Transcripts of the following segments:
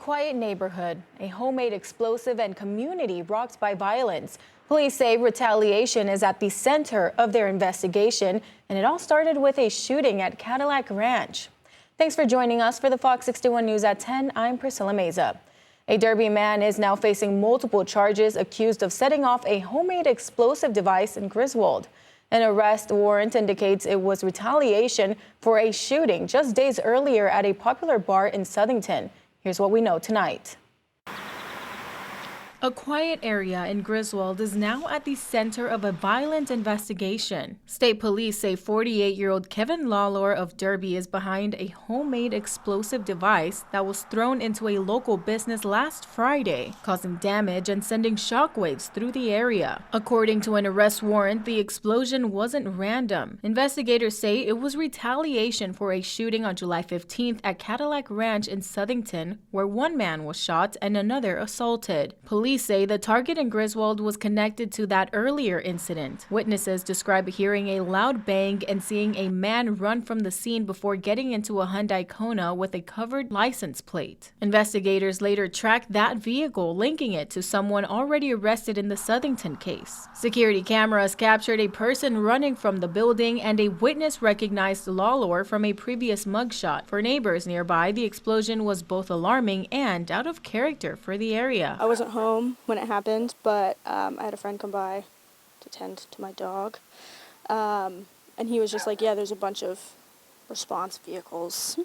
quiet neighborhood, a homemade explosive, and community rocked by violence. Police say retaliation is at the center of their investigation, and it all started with a shooting at Cadillac Ranch. Thanks for joining us for the Fox 61 News at 10. I'm Priscilla Meza. A Derby man is now facing multiple charges accused of setting off a homemade explosive device in Griswold. An arrest warrant indicates it was retaliation for a shooting just days earlier at a popular bar in Southington. Here's what we know tonight. A quiet area in Griswold is now at the center of a violent investigation. State police say 48-year-old Kevin Lawlor of Derby is behind a homemade explosive device that was thrown into a local business last Friday, causing damage and sending shockwaves through the area. According to an arrest warrant, the explosion wasn't random. Investigators say it was retaliation for a shooting on July 15th at Cadillac Ranch in Southington, where one man was shot and another assaulted. Police say the target in Griswold was connected to that earlier incident. Witnesses describe hearing a loud bang and seeing a man run from the scene before getting into a Hyundai Kona with a covered license plate. Investigators later tracked that vehicle, linking it to someone already arrested in the Southington case. Security cameras captured a person running from the building, and a witness recognized Lawlor from a previous mugshot. For neighbors nearby, the explosion was both alarming and out of character for the area. I wasn't home when it happened, but I had a friend come by to tend to my dog, and he was just like, yeah, there's a bunch of response vehicles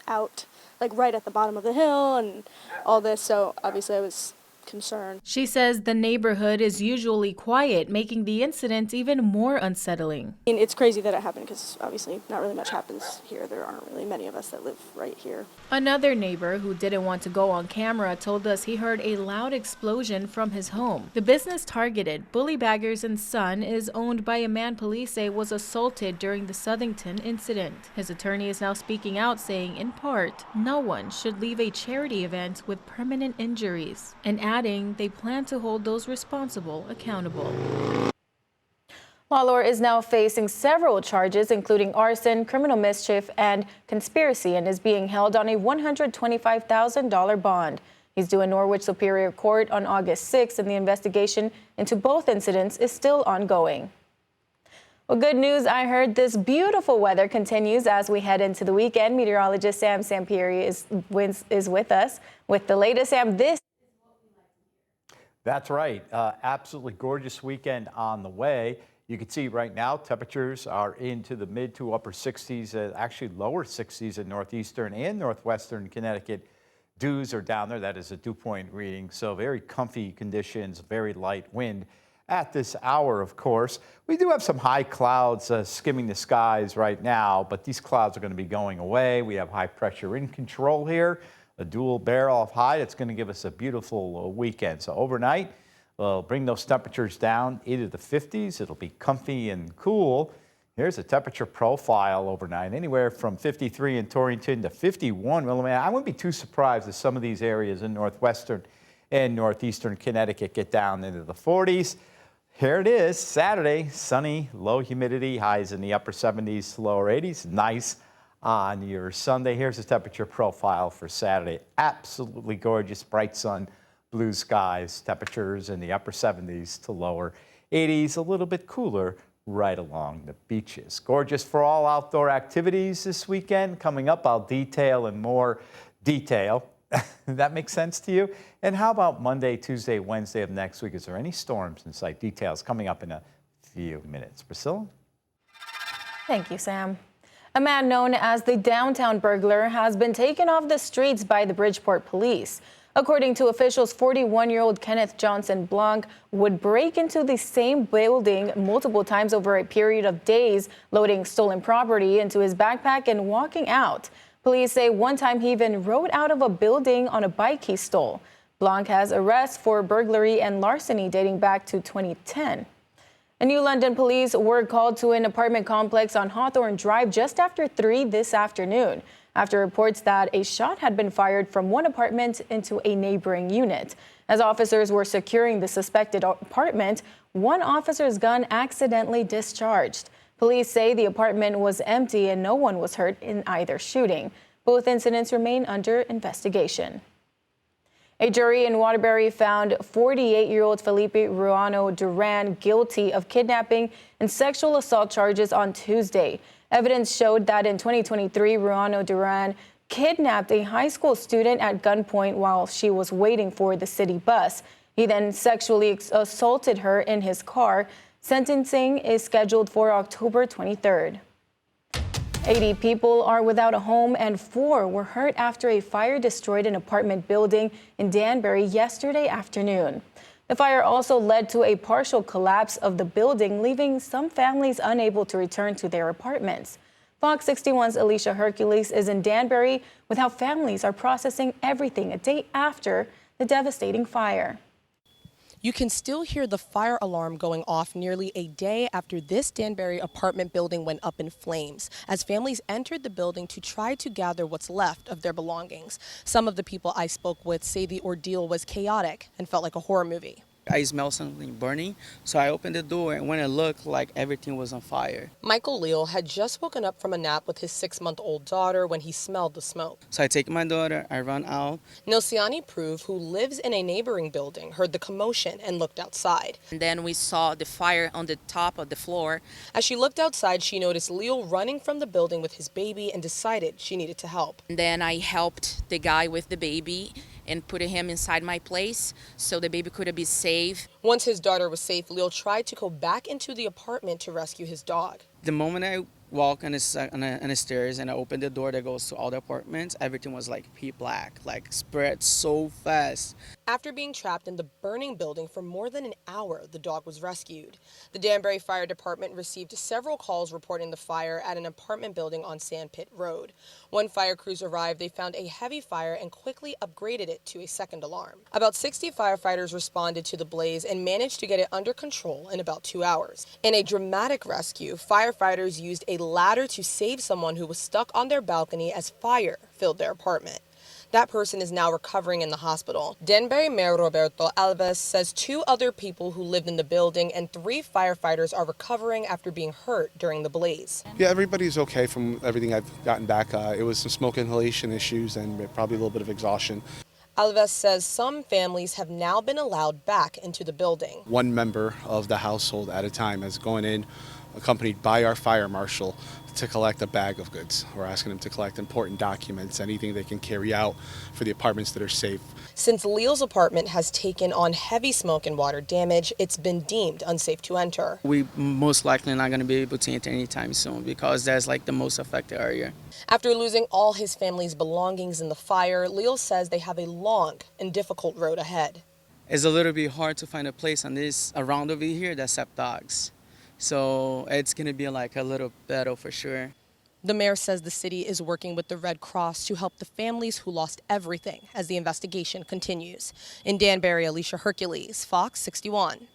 out, like right at the bottom of the hill and all this, so obviously I was concerned. She says the neighborhood is usually quiet, making the incident even more unsettling. I mean, it's crazy that it happened because obviously not really much happens here. There aren't really many of us that live right here. Another neighbor who didn't want to go on camera told us he heard a loud explosion from his home. The business targeted, Bully Baggers and Son, is owned by a man police say was assaulted during the Southington incident. His attorney is now speaking out, saying in part, no one should leave a charity event with permanent injuries, and adding they plan to hold those responsible accountable. Lawlor is now facing several charges, including arson, criminal mischief, and conspiracy, and is being held on a $125,000 bond. He's due in Norwich Superior Court on August 6th, and the investigation into both incidents is still ongoing. Well, good news, I heard this beautiful weather continues as we head into the weekend. Meteorologist Sam Sampieri is with us with the latest. Sam, this That's right. Absolutely gorgeous weekend on the way. You can see right now temperatures are into the mid to upper 60s, actually lower 60s in northeastern and northwestern Connecticut. Dews are down there. That is a dew point reading. So very comfy conditions, very light wind at this hour, of course. We do have some high clouds skimming the skies right now, but these clouds are going to be going away. We have high pressure in control here. A dual barrel of high. It's going to give us a beautiful weekend. So overnight, we'll bring those temperatures down into the 50s. It'll be comfy and cool. Here's a temperature profile overnight, anywhere from 53 in Torrington to 51. Well, I wouldn't be too surprised if some of these areas in northwestern and northeastern Connecticut get down into the 40s. Here it is, Saturday, sunny, low humidity, highs in the upper 70s, lower 80s. Nice on your Sunday. Here's the temperature profile for Saturday. Absolutely gorgeous, bright sun, blue skies, temperatures in the upper 70s to lower 80s, a little bit cooler right along the beaches. Gorgeous for all outdoor activities this weekend. Coming up, I'll detail in more detail. That makes sense to you? And how about Monday, Tuesday, Wednesday of next week? Is there any storms in sight? Details coming up in a few minutes. Priscilla? Thank you, Sam. A man known as the downtown burglar has been taken off the streets by the Bridgeport police. According to officials, 41-year-old Kenneth Johnson Blanc would break into the same building multiple times over a period of days, loading stolen property into his backpack and walking out. Police say one time he even rode out of a building on a bike he stole. Blanc has arrests for burglary and larceny dating back to 2010. New London police were called to an apartment complex on Hawthorne Drive just after 3 this afternoon, after reports that a shot had been fired from one apartment into a neighboring unit. As officers were securing the suspected apartment, one officer's gun accidentally discharged. Police say the apartment was empty and no one was hurt in either shooting. Both incidents remain under investigation. A jury in Waterbury found 48-year-old Felipe Ruano Duran guilty of kidnapping and sexual assault charges on Tuesday. Evidence showed that in 2023, Ruano Duran kidnapped a high school student at gunpoint while she was waiting for the city bus. He then sexually assaulted her in his car. Sentencing is scheduled for October 23rd. 80 people are without a home and 4 were hurt after a fire destroyed an apartment building in Danbury yesterday afternoon. The fire also led to a partial collapse of the building, leaving some families unable to return to their apartments. Fox 61's Alicia Hercules is in Danbury with how families are processing everything a day after the devastating fire. You can still hear the fire alarm going off nearly a day after this Danbury apartment building went up in flames, as families entered the building to try to gather what's left of their belongings. Some of the people I spoke with say the ordeal was chaotic and felt like a horror movie. I smelled something burning, so I opened the door, and when I looked, like everything was on fire. Michael Leal had just woken up from a nap with his 6-month-old daughter when he smelled the smoke. So I take my daughter, I run out. Nilciani Prove, who lives in a neighboring building, heard the commotion and looked outside. And then we saw the fire on the top of the floor. As she looked outside, she noticed Leal running from the building with his baby and decided she needed to help. And then I helped the guy with the baby and put him inside my place so the baby could be safe. Once his daughter was safe, Leal tried to go back into the apartment to rescue his dog. The moment I walk on the stairs and I open the door that goes to all the apartments, everything was like pitch black, like spread so fast. After being trapped in the burning building for more than an hour, the dog was rescued. The Danbury Fire Department received several calls reporting the fire at an apartment building on Sandpit Road. When fire crews arrived, they found a heavy fire and quickly upgraded it to a second alarm. About 60 firefighters responded to the blaze and managed to get it under control in about 2 hours. In a dramatic rescue, firefighters used a ladder to save someone who was stuck on their balcony as fire filled their apartment. That person is now recovering in the hospital. Danbury Mayor Roberto Alves says 2 other people who lived in the building and 3 firefighters are recovering after being hurt during the blaze. Yeah, everybody's okay from everything I've gotten back. It was some smoke inhalation issues and probably a little bit of exhaustion. Alves says some families have now been allowed back into the building. One member of the household at a time is going in, accompanied by our fire marshal, to collect a bag of goods. We're asking them to collect important documents, anything they can carry out for the apartments that are safe. Since Leal's apartment has taken on heavy smoke and water damage, it's been deemed unsafe to enter. We most likely not going to be able to enter anytime soon because that's like the most affected area. After losing all his family's belongings in the fire, Leal says they have a long and difficult road ahead. It's a little bit hard to find a place around over here that accepts dogs. So it's going to be like a little battle for sure. The mayor says the city is working with the Red Cross to help the families who lost everything as the investigation continues. In Danbury, Alicia Hercules, Fox 61.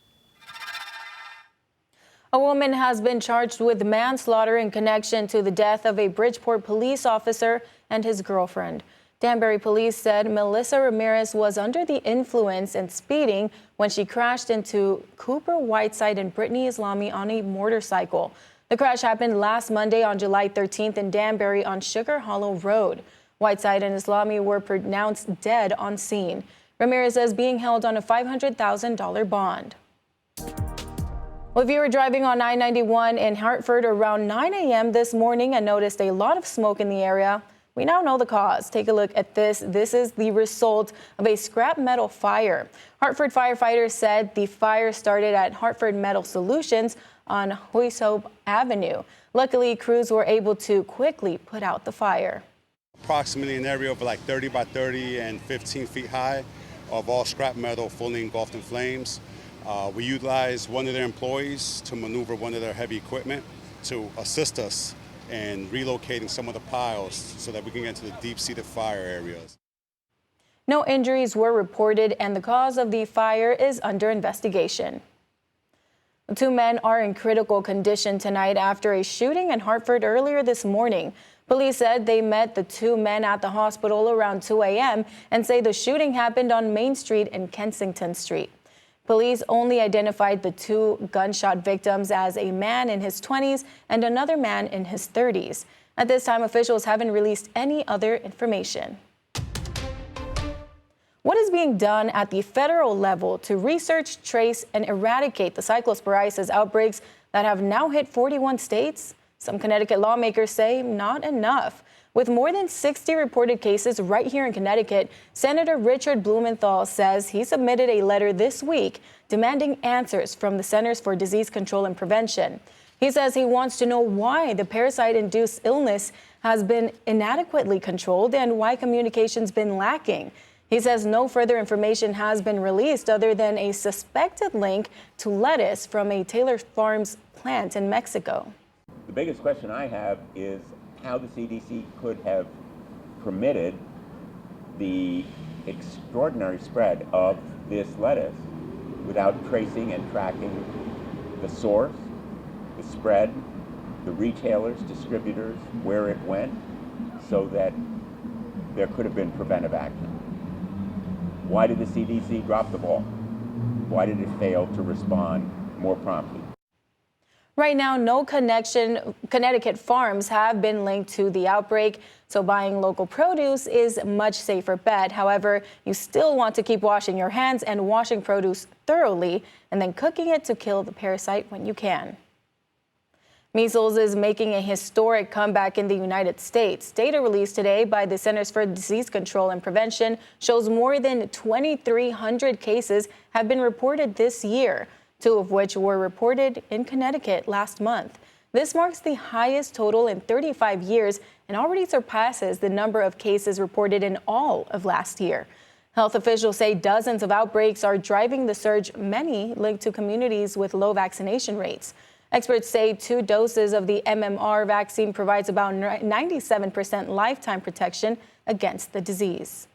A woman has been charged with manslaughter in connection to the death of a Bridgeport police officer and his girlfriend. Danbury police said Melissa Ramirez was under the influence and speeding when she crashed into Cooper Whiteside and Brittany Islami on a motorcycle. The crash happened last Monday on July 13th in Danbury on Sugar Hollow Road. Whiteside and Islami were pronounced dead on scene. Ramirez is being held on a $500,000 bond. Well, if you were driving on I-91 in Hartford around 9 a.m. this morning and noticed a lot of smoke in the area, we now know the cause. Take a look at this. This is the result of a scrap metal fire. Hartford firefighters said the fire started at Hartford Metal Solutions on Huisope Avenue. Luckily, crews were able to quickly put out the fire. Approximately an area of like 30 by 30 and 15 feet high of all scrap metal fully engulfed in flames. We utilized one of their employees to maneuver one of their heavy equipment to assist us in relocating some of the piles so that we can get into the deep-seated fire areas. No injuries were reported, and the cause of the fire is under investigation. 2 men are in critical condition tonight after a shooting in Hartford earlier this morning. Police said they met the 2 men at the hospital around 2 a.m. and say the shooting happened on Main Street and Kensington Street. Police only identified the 2 gunshot victims as a man in his 20s and another man in his 30s. At this time, officials haven't released any other information. What is being done at the federal level to research, trace, and eradicate the cyclosporiasis outbreaks that have now hit 41 states? Some Connecticut lawmakers say not enough. With more than 60 reported cases right here in Connecticut, Senator Richard Blumenthal says he submitted a letter this week demanding answers from the Centers for Disease Control and Prevention. He says he wants to know why the parasite-induced illness has been inadequately controlled and why communication's been lacking. He says no further information has been released other than a suspected link to lettuce from a Taylor Farms plant in Mexico. The biggest question I have is how the CDC could have permitted the extraordinary spread of this lettuce without tracing and tracking the source, the spread, the retailers, distributors, where it went, so that there could have been preventive action. Why did the CDC drop the ball? Why did it fail to respond more promptly? Right now, no Connecticut farms have been linked to the outbreak, so buying local produce is a much safer bet. However, you still want to keep washing your hands and washing produce thoroughly and then cooking it to kill the parasite when you can. Measles is making a historic comeback in the United States. Data released today by the Centers for Disease Control and Prevention shows more than 2,300 cases have been reported this year, 2 of which were reported in Connecticut last month. This marks the highest total in 35 years and already surpasses the number of cases reported in all of last year. Health officials say dozens of outbreaks are driving the surge, many linked to communities with low vaccination rates. Experts say 2 doses of the MMR vaccine provides about 97% lifetime protection against the disease.